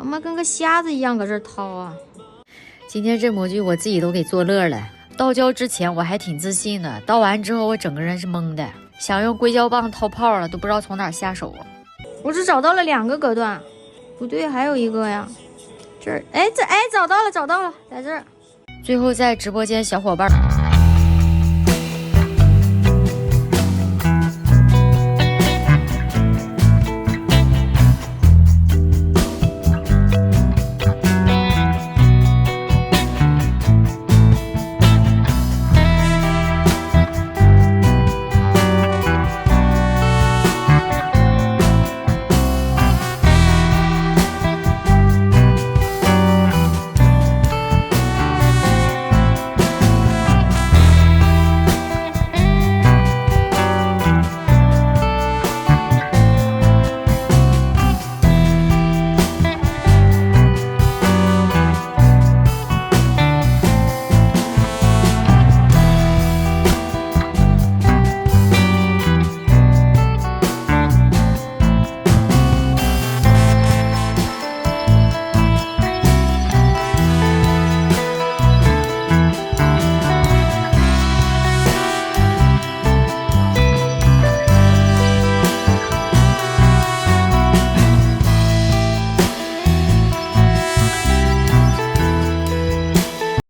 妈跟个瞎子一样搁这掏啊！今天这模具我自己都给做乐了。倒胶之前我还挺自信的，倒完之后我整个人是懵的，想用硅胶棒掏泡了，都不知道从哪下手啊。我只找到了2个隔断，不对，还有一个呀。这儿，哎，找到了，在这儿。最后在直播间小伙伴